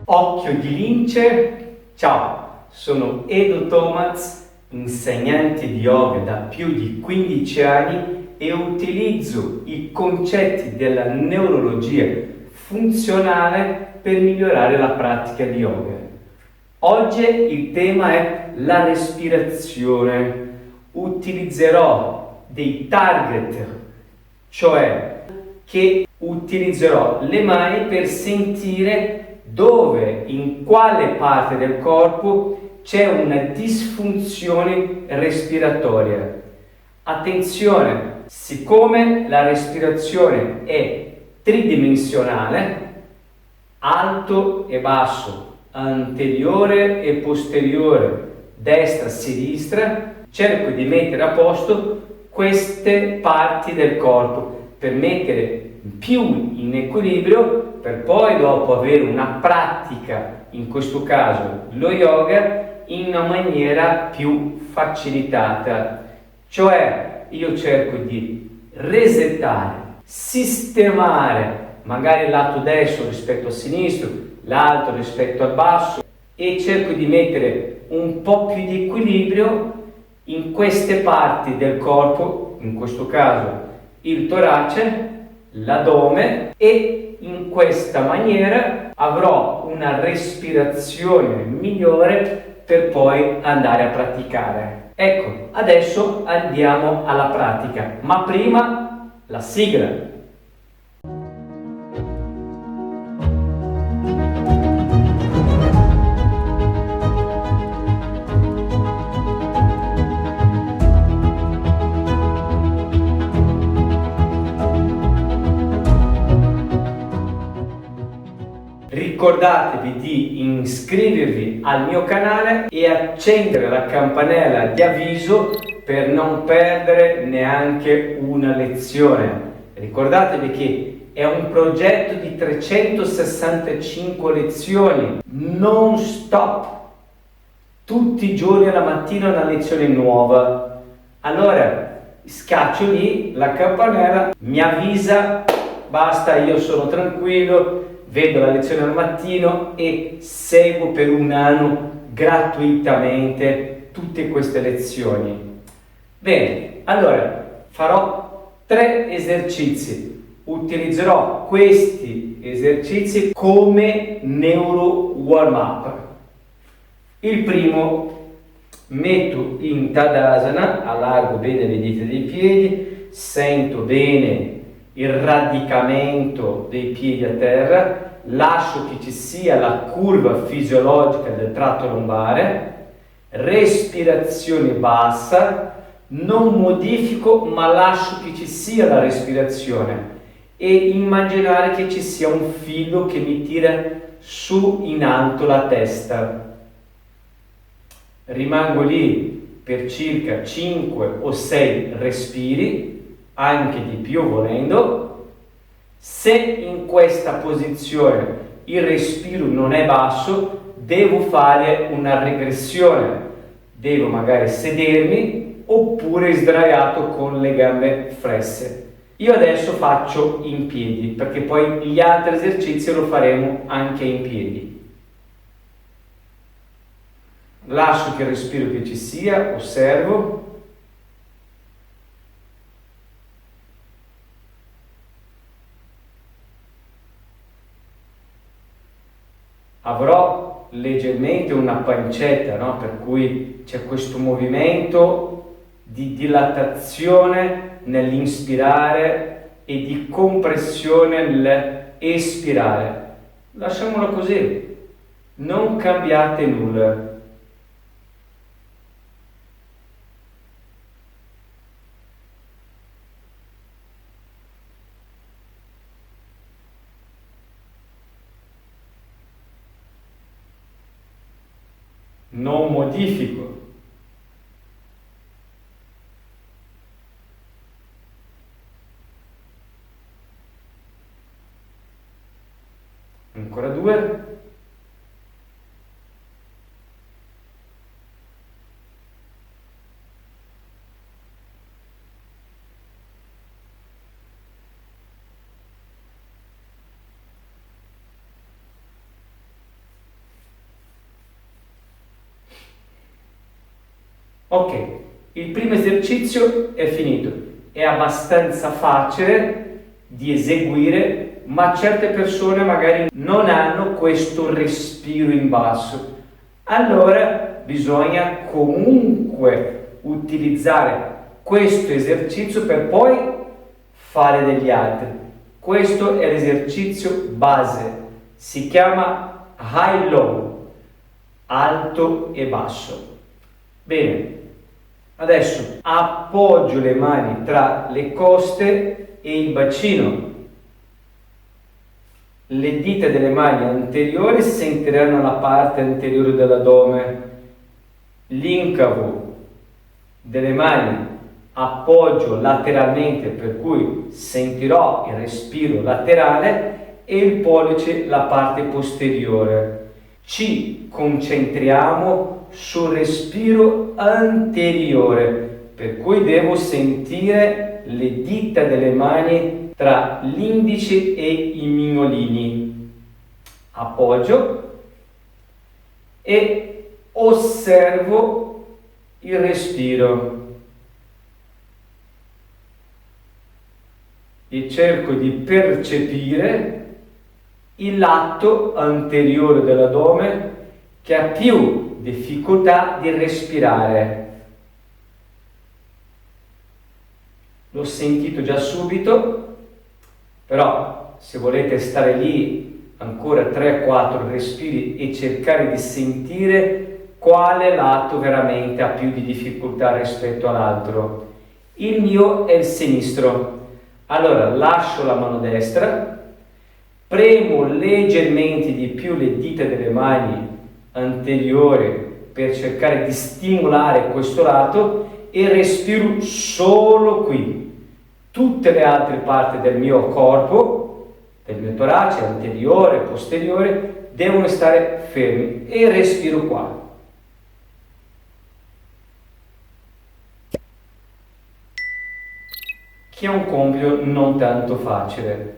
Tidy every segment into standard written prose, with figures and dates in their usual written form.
Occhio di lince, ciao, sono Edo Tomaz, insegnante di yoga da più di 15 anni e utilizzo i concetti della neurologia funzionale per migliorare la pratica di yoga. Oggi il tema è la respirazione. Utilizzerò dei target, cioè che utilizzerò le mani per sentire dove, in quale parte del corpo c'è una disfunzione respiratoria. Attenzione, siccome la respirazione è tridimensionale, alto e basso, anteriore e posteriore, destra e sinistra, cerco di mettere a posto queste parti del corpo per mettere più in equilibrio, per poi dopo avere una pratica, in questo caso lo yoga, in una maniera più facilitata. Cioè io cerco di resettare, sistemare magari il lato destro rispetto al sinistro, l'altro rispetto al basso, e cerco di mettere un po' più di equilibrio in queste parti del corpo, in questo caso il torace, l'addome, e in questa maniera avrò una respirazione migliore per poi andare a praticare. Ecco, adesso andiamo alla pratica, ma prima la sigla. Ricordatevi di iscrivervi al mio canale e accendere la campanella di avviso per non perdere neanche una lezione. Ricordatevi che è un progetto di 365 lezioni non stop, tutti i giorni alla mattina una lezione nuova. Allora scaccio lì la campanella, mi avvisa, basta, io sono tranquillo, vedo la lezione al mattino e seguo per un anno gratuitamente tutte queste lezioni. Bene, allora farò 3 esercizi. Utilizzerò questi esercizi come neuro warm up. Il primo, metto in Tadasana, allargo bene le dita dei piedi, sento bene il radicamento dei piedi a terra, lascio che ci sia la curva fisiologica del tratto lombare, respirazione bassa, non modifico ma lascio che ci sia la respirazione e immaginare che ci sia un filo che mi tira su in alto la testa. Rimango lì per circa 5 o 6 respiri, anche di più volendo. Se in questa posizione il respiro non è basso, devo fare una regressione, devo magari sedermi oppure sdraiato con le gambe flesse. Io adesso faccio in piedi, perché poi gli altri esercizi lo faremo anche in piedi. Lascio che il respiro che ci sia, osservo. Avrò leggermente una pancetta, no? Per cui c'è questo movimento di dilatazione nell'inspirare e di compressione nell'espirare. Lasciamolo così, non cambiate nulla. Non modifico. Ancora 2. Ok, il primo esercizio è finito, è abbastanza facile di eseguire, ma certe persone magari non hanno questo respiro in basso. Allora bisogna comunque utilizzare questo esercizio per poi fare degli altri. Questo è l'esercizio base, si chiama high-low, alto e basso. Bene, adesso appoggio le mani tra le coste e il bacino. Le dita delle mani anteriori sentiranno la parte anteriore dell'addome. L'incavo delle mani appoggio lateralmente, per cui sentirò il respiro laterale, e il pollice la parte posteriore. Ci concentriamo sul respiro anteriore, per cui devo sentire le dita delle mani tra l'indice e i mignolini. Appoggio e osservo il respiro e cerco di percepire il lato anteriore dell'addome che ha più difficoltà di respirare. L'ho sentito già subito, però se volete stare lì ancora 3-4 respiri e cercare di sentire quale lato veramente ha più di difficoltà rispetto all'altro. Il mio è il sinistro. Allora lascio la mano destra, premo leggermente di più le dita delle mani anteriori per cercare di stimolare questo lato e respiro solo qui. Tutte le altre parti del mio corpo, del mio torace, anteriore, posteriore, devono stare fermi e respiro qua. Che è un compito non tanto facile.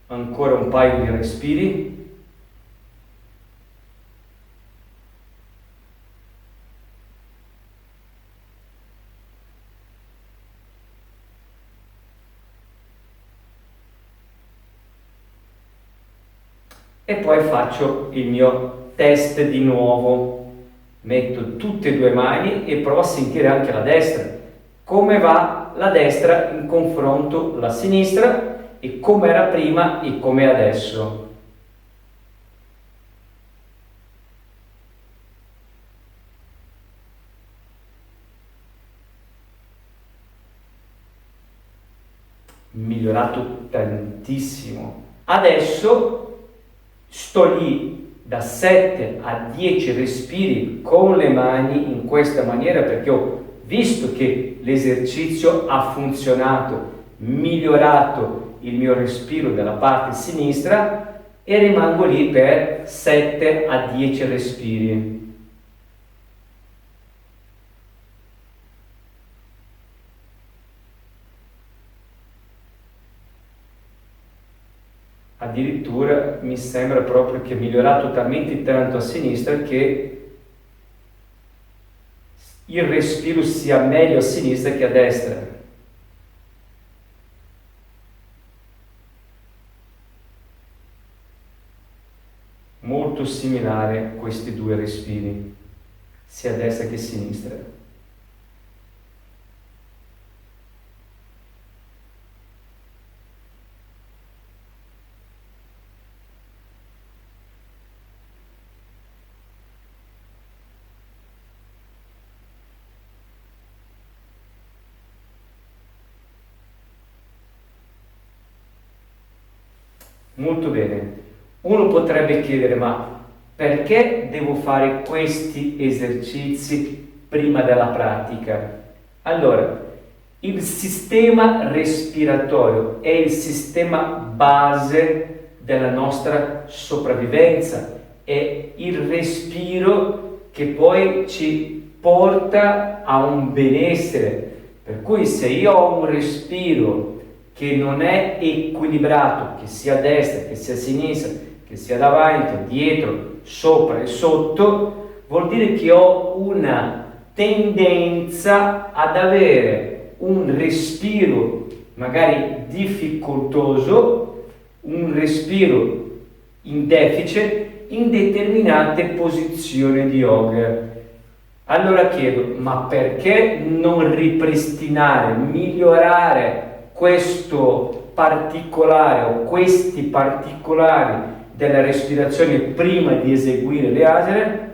Ancora un paio di respiri. E poi faccio il mio test di nuovo. Metto tutte e due mani e provo a sentire anche la destra. Come va la destra in confronto alla sinistra e come era prima e come è adesso. Migliorato tantissimo. Adesso sto lì da 7 a 10 respiri con le mani in questa maniera perché ho visto che l'esercizio ha funzionato, migliorato il mio respiro dalla parte sinistra e rimango lì per 7 a 10 respiri. Addirittura mi sembra proprio che è migliorato talmente tanto a sinistra che il respiro sia meglio a sinistra che a destra. Molto similare questi due respiri, sia a destra che a sinistra. Molto bene. Uno potrebbe chiedere, ma perché devo fare questi esercizi prima della pratica? Allora, il sistema respiratorio è il sistema base della nostra sopravvivenza, è il respiro che poi ci porta a un benessere. Per cui se io ho un respiro che non è equilibrato, che sia a destra, che sia a sinistra, che sia davanti, dietro, sopra e sotto, vuol dire che ho una tendenza ad avere un respiro magari difficoltoso, un respiro in deficit in determinate posizioni di yoga. Allora chiedo, ma perché non ripristinare, migliorare questo particolare o questi particolari della respirazione prima di eseguire le asane?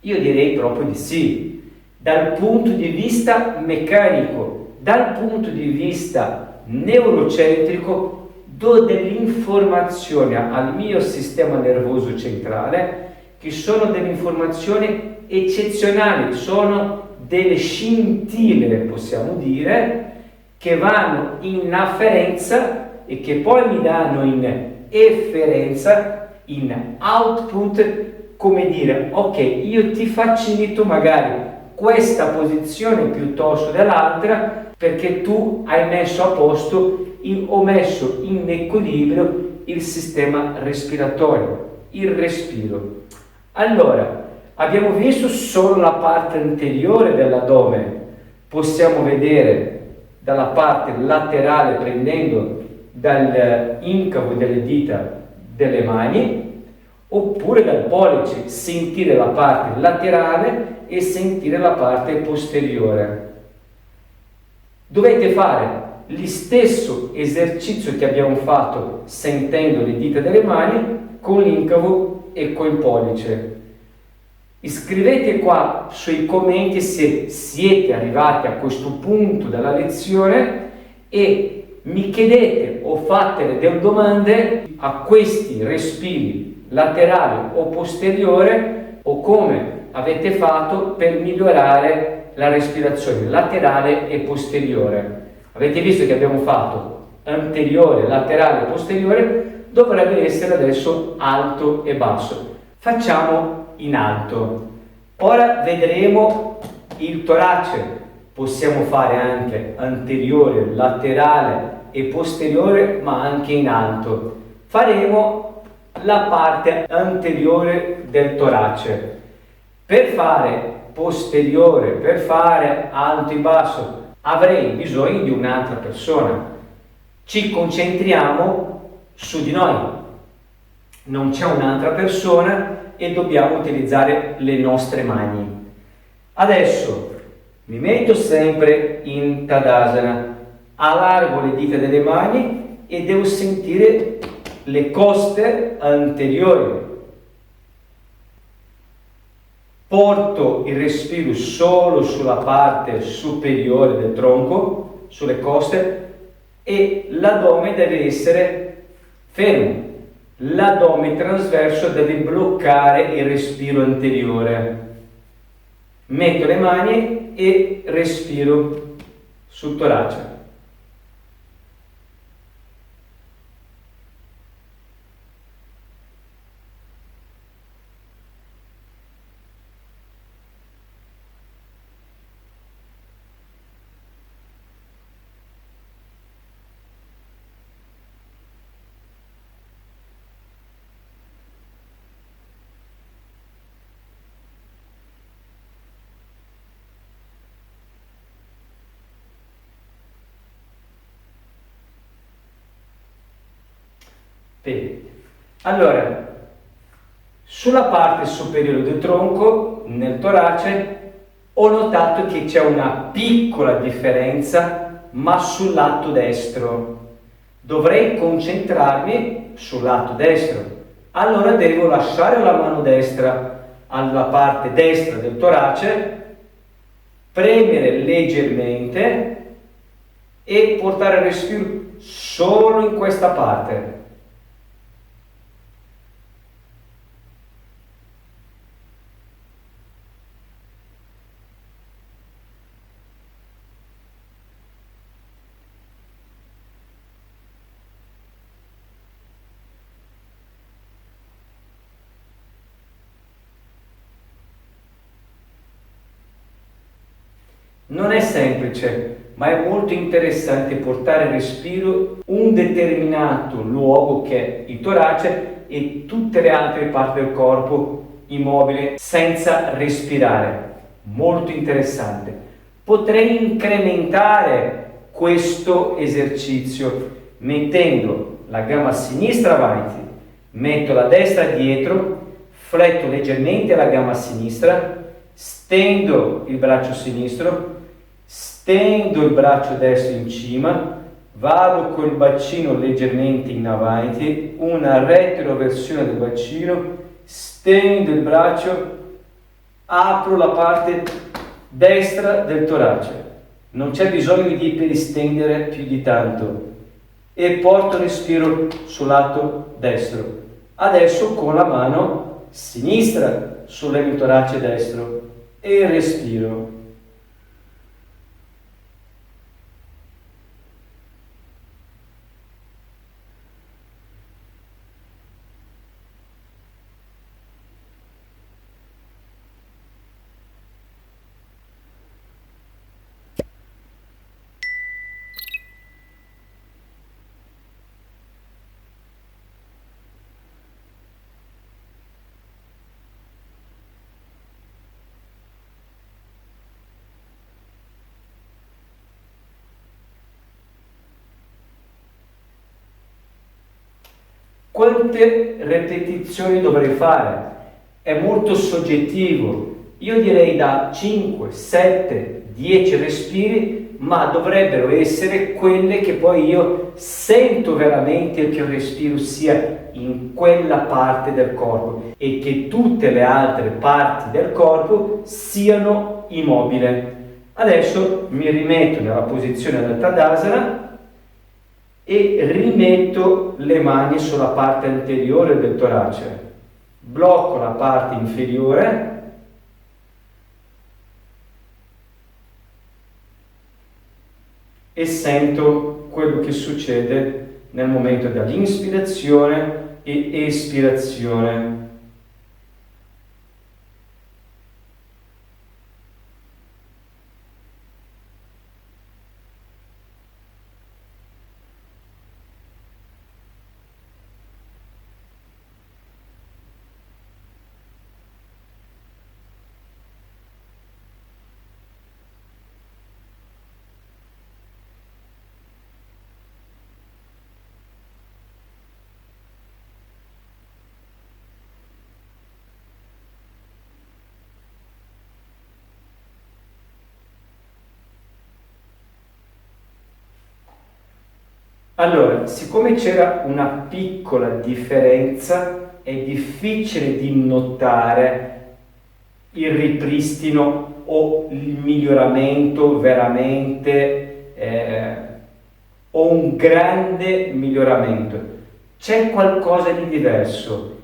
Io direi proprio di sì. Dal punto di vista meccanico, dal punto di vista neurocentrico, do dell'informazione al mio sistema nervoso centrale che sono delle informazioni eccezionali, sono delle scintille, possiamo dire, che vanno in afferenza e che poi mi danno in efferenza, in output, come dire, ok, io ti facilito magari questa posizione piuttosto dell'altra perché tu hai messo a posto ho messo in equilibrio il sistema respiratorio, il respiro. Allora, abbiamo visto solo la parte anteriore dell'addome, possiamo vedere dalla parte laterale prendendo dall'incavo delle dita delle mani, oppure dal pollice, sentire la parte laterale e sentire la parte posteriore. Dovete fare lo stesso esercizio che abbiamo fatto sentendo le dita delle mani con l'incavo e col pollice. Scrivete qua sui commenti se siete arrivati a questo punto della lezione e mi chiedete o fate delle domande a questi respiri laterali o posteriore o come avete fatto per migliorare la respirazione laterale e posteriore. Avete visto che abbiamo fatto anteriore, laterale e posteriore, dovrebbe essere adesso alto e basso. Facciamo in alto. Ora vedremo il torace. Possiamo fare anche anteriore, laterale e posteriore, ma anche in alto. Faremo la parte anteriore del torace. Per fare posteriore, per fare alto e basso, avrei bisogno di un'altra persona. Ci concentriamo su di noi. Non c'è un'altra persona e dobbiamo utilizzare le nostre mani. Adesso mi metto sempre in Tadasana, allargo le dita delle mani e devo sentire le coste anteriori. Porto il respiro solo sulla parte superiore del tronco, sulle coste, e l'addome deve essere fermo. L'addome trasverso deve bloccare il respiro anteriore. Metto le mani e respiro sul torace. Bene. Allora, sulla parte superiore del tronco, nel torace, ho notato che c'è una piccola differenza, ma sul lato destro. Dovrei concentrarmi sul lato destro. Allora devo lasciare la mano destra alla parte destra del torace, premere leggermente e portare il respiro solo in questa parte. Non è semplice, ma è molto interessante portare il respiro in un determinato luogo che è il torace e tutte le altre parti del corpo immobile senza respirare. Molto interessante. Potrei incrementare questo esercizio mettendo la gamba sinistra avanti, metto la destra dietro, fletto leggermente la gamba sinistra, stendo il braccio sinistro, stendo il braccio destro in cima, vado col bacino leggermente in avanti, una retroversione del bacino, stendo il braccio, apro la parte destra del torace, non c'è bisogno di iperistendere più di tanto e porto il respiro sul lato destro. Adesso con la mano sinistra sull'emitorace destro e respiro. Quante ripetizioni dovrei fare? È molto soggettivo. Io direi da 5, 7, 10 respiri, ma dovrebbero essere quelle che poi io sento veramente che il respiro sia in quella parte del corpo e che tutte le altre parti del corpo siano immobili. Adesso mi rimetto nella posizione del Tadasana e rimetto le mani sulla parte anteriore del torace, blocco la parte inferiore e sento quello che succede nel momento dell'inspirazione e espirazione. Allora, siccome c'era una piccola differenza, è difficile di notare il ripristino o il miglioramento veramente o un grande miglioramento. C'è qualcosa di diverso.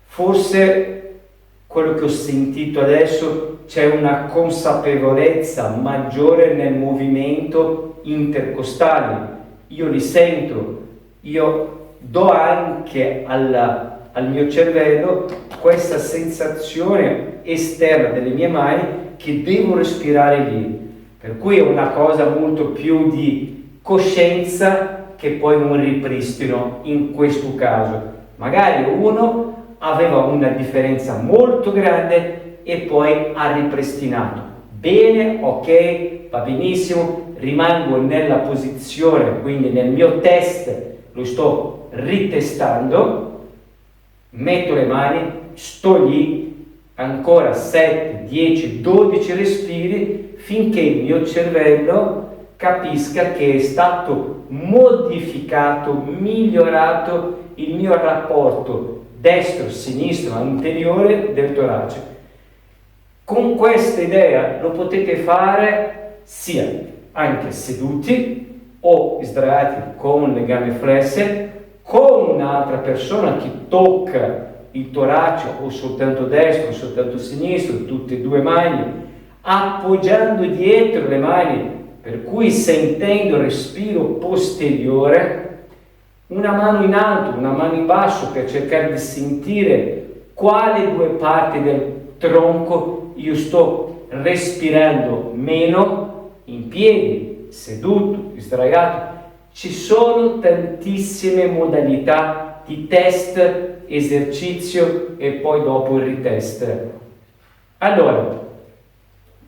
Forse quello che ho sentito adesso, c'è una consapevolezza maggiore nel movimento intercostale. Io li sento, io do anche al mio cervello questa sensazione esterna delle mie mani che devo respirare lì. Per cui è una cosa molto più di coscienza che poi un ripristino in questo caso. Magari uno aveva una differenza molto grande e poi ha ripristinato. Bene, ok, va benissimo, rimango nella posizione, quindi nel mio test lo sto ritestando, metto le mani, sto lì, ancora 7, 10, 12 respiri finché il mio cervello capisca che è stato modificato, migliorato il mio rapporto destro-sinistro anteriore del torace. Con questa idea lo potete fare sia anche seduti o sdraiati con le gambe flesse, con un'altra persona che tocca il torace o soltanto destro o soltanto sinistro, tutte e due mani, appoggiando dietro le mani, per cui sentendo il respiro posteriore, una mano in alto, una mano in basso per cercare di sentire quali due parti del tronco io sto respirando meno, in piedi, seduto, sdraiato. Ci sono tantissime modalità di test, esercizio e poi dopo il retest. Allora,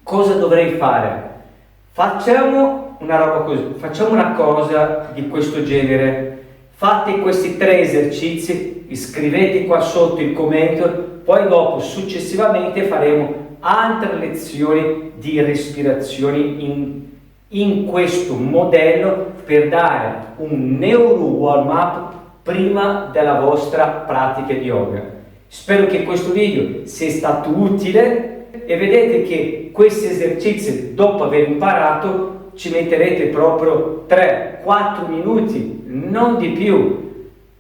cosa dovrei fare? Facciamo una cosa di questo genere. Fate questi 3 esercizi, scrivete qua sotto il commento, poi dopo successivamente faremo altre lezioni di respirazioni in questo modello per dare un neuro warm up prima della vostra pratica di yoga. Spero che questo video sia stato utile e vedete che questi esercizi, dopo aver imparato, ci metterete proprio 3-4 minuti, non di più.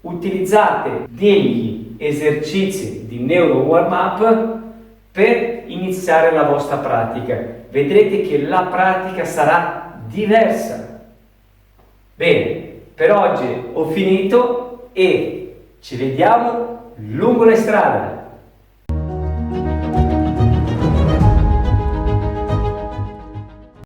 Utilizzate degli esercizi di neuro warm up per iniziare la vostra pratica. Vedrete che la pratica sarà diversa. Bene, per oggi ho finito e ci vediamo lungo la strada.